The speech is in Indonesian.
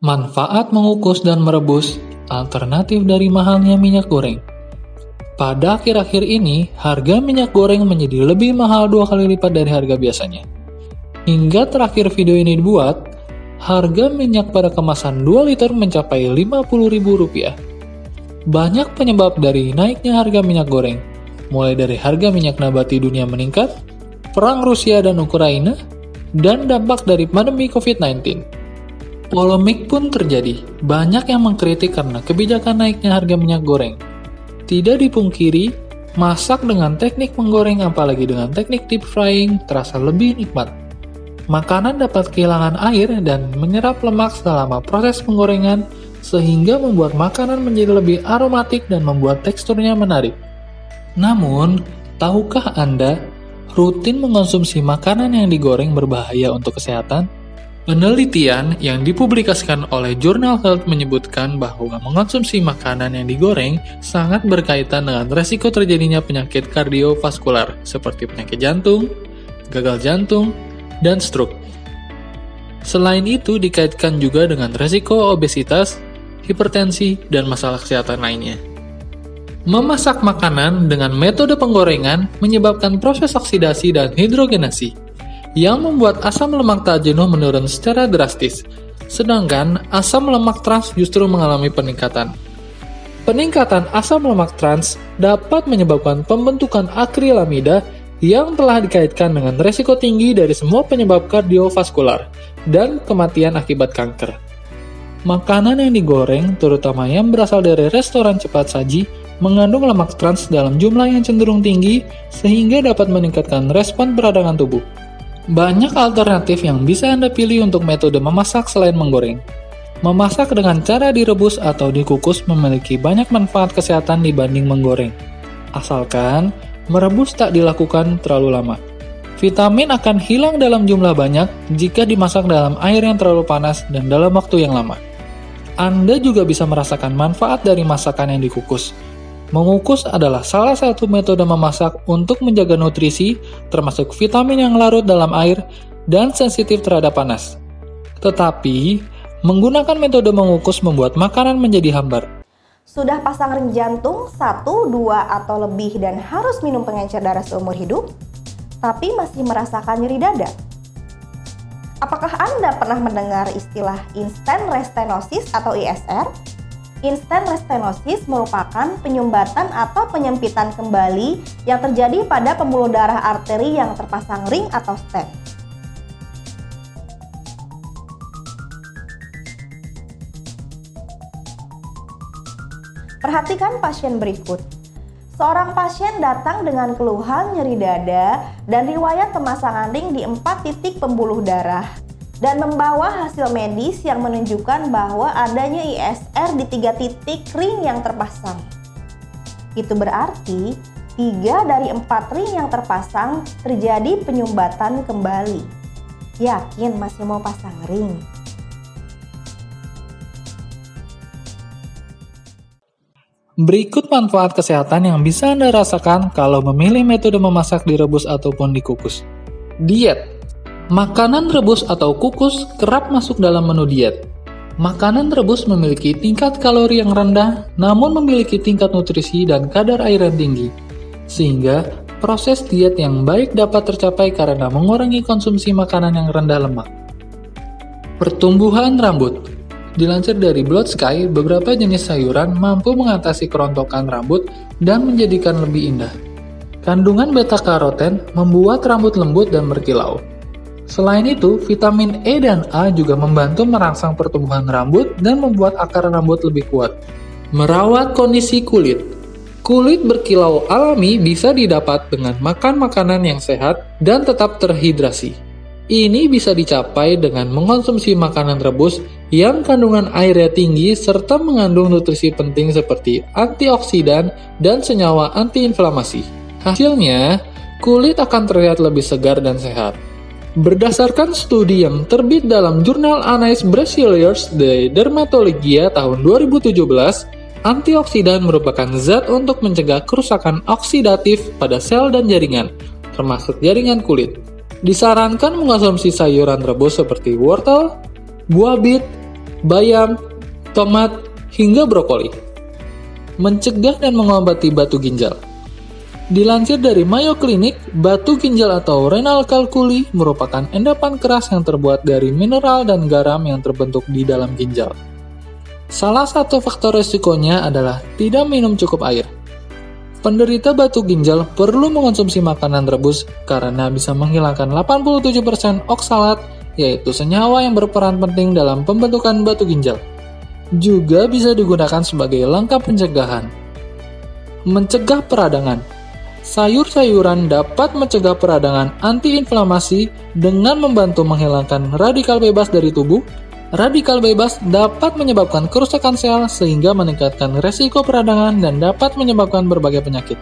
Manfaat mengukus dan merebus, alternatif dari mahalnya minyak goreng. Pada akhir-akhir ini, harga minyak goreng menjadi lebih mahal 2 kali lipat dari harga biasanya. Hingga terakhir video ini dibuat, harga minyak pada kemasan 2 liter mencapai Rp50.000. Banyak penyebab dari naiknya harga minyak goreng, mulai dari harga minyak nabati dunia meningkat, perang Rusia dan Ukraina, dan dampak dari pandemi COVID-19. Polemik pun terjadi, banyak yang mengkritik karena kebijakan naiknya harga minyak goreng. Tidak dipungkiri, masak dengan teknik menggoreng apalagi dengan teknik deep frying terasa lebih nikmat. Makanan dapat kehilangan air dan menyerap lemak selama proses penggorengan sehingga membuat makanan menjadi lebih aromatik dan membuat teksturnya menarik. Namun, tahukah Anda, rutin mengonsumsi makanan yang digoreng berbahaya untuk kesehatan? Penelitian yang dipublikasikan oleh jurnal Health menyebutkan bahwa mengonsumsi makanan yang digoreng sangat berkaitan dengan resiko terjadinya penyakit kardiovaskular seperti penyakit jantung, gagal jantung, dan stroke. Selain itu dikaitkan juga dengan resiko obesitas, hipertensi, dan masalah kesehatan lainnya. Memasak makanan dengan metode penggorengan menyebabkan proses oksidasi dan hidrogenasi yang membuat asam lemak tak jenuh menurun secara drastis, sedangkan asam lemak trans justru mengalami peningkatan. Peningkatan asam lemak trans dapat menyebabkan pembentukan akrilamida yang telah dikaitkan dengan resiko tinggi dari semua penyebab kardiovaskular dan kematian akibat kanker. Makanan yang digoreng, terutama yang berasal dari restoran cepat saji, mengandung lemak trans dalam jumlah yang cenderung tinggi sehingga dapat meningkatkan respon peradangan tubuh. Banyak alternatif yang bisa Anda pilih untuk metode memasak selain menggoreng. Memasak dengan cara direbus atau dikukus memiliki banyak manfaat kesehatan dibanding menggoreng. Asalkan merebus tak dilakukan terlalu lama. Vitamin akan hilang dalam jumlah banyak jika dimasak dalam air yang terlalu panas dan dalam waktu yang lama. Anda juga bisa merasakan manfaat dari masakan yang dikukus. Mengukus adalah salah satu metode memasak untuk menjaga nutrisi, termasuk vitamin yang larut dalam air dan sensitif terhadap panas. Tetapi, menggunakan metode mengukus membuat makanan menjadi hambar. Sudah pasang ring jantung 1, 2, atau lebih dan harus minum pengencer darah seumur hidup, tapi masih merasakan nyeri dada? Apakah Anda pernah mendengar istilah instant restenosis atau ISR? Instant restenosis merupakan penyumbatan atau penyempitan kembali yang terjadi pada pembuluh darah arteri yang terpasang ring atau stent. Perhatikan pasien berikut. Seorang pasien datang dengan keluhan nyeri dada dan riwayat pemasangan ring di 4 titik pembuluh darah dan membawa hasil medis yang menunjukkan bahwa adanya ISR di 3 titik ring yang terpasang. Itu berarti 3 dari 4 ring yang terpasang terjadi penyumbatan kembali. Yakin masih mau pasang ring? Berikut manfaat kesehatan yang bisa Anda rasakan kalau memilih metode memasak direbus ataupun dikukus. Diet. Makanan rebus atau kukus kerap masuk dalam menu diet. Makanan rebus memiliki tingkat kalori yang rendah, namun memiliki tingkat nutrisi dan kadar air yang tinggi. Sehingga, proses diet yang baik dapat tercapai karena mengurangi konsumsi makanan yang rendah lemak. Pertumbuhan rambut. Dilansir dari Blood Sky, beberapa jenis sayuran mampu mengatasi kerontokan rambut dan menjadikan lebih indah. Kandungan beta-karoten membuat rambut lembut dan berkilau. Selain itu, vitamin E dan A juga membantu merangsang pertumbuhan rambut dan membuat akar rambut lebih kuat. Merawat kondisi kulit. Kulit berkilau alami bisa didapat dengan makan makanan yang sehat dan tetap terhidrasi. Ini bisa dicapai dengan mengonsumsi makanan rebus yang kandungan airnya tinggi serta mengandung nutrisi penting seperti antioksidan dan senyawa antiinflamasi. Hasilnya, kulit akan terlihat lebih segar dan sehat. Berdasarkan studi yang terbit dalam jurnal Annales Brasileiras de Dermatologia tahun 2017, antioksidan merupakan zat untuk mencegah kerusakan oksidatif pada sel dan jaringan, termasuk jaringan kulit. Disarankan mengonsumsi sayuran rebus seperti wortel, buah bit, bayam, tomat, hingga brokoli. Mencegah dan mengobati batu ginjal. Dilansir dari Mayo Clinic, batu ginjal atau renal calculi merupakan endapan keras yang terbuat dari mineral dan garam yang terbentuk di dalam ginjal. Salah satu faktor resikonya adalah tidak minum cukup air. Penderita batu ginjal perlu mengonsumsi makanan rebus karena bisa menghilangkan 87% oksalat, yaitu senyawa yang berperan penting dalam pembentukan batu ginjal. Juga bisa digunakan sebagai langkah pencegahan. Mencegah peradangan. Sayur-sayuran dapat mencegah peradangan antiinflamasi dengan membantu menghilangkan radikal bebas dari tubuh. Radikal bebas dapat menyebabkan kerusakan sel sehingga meningkatkan resiko peradangan dan dapat menyebabkan berbagai penyakit.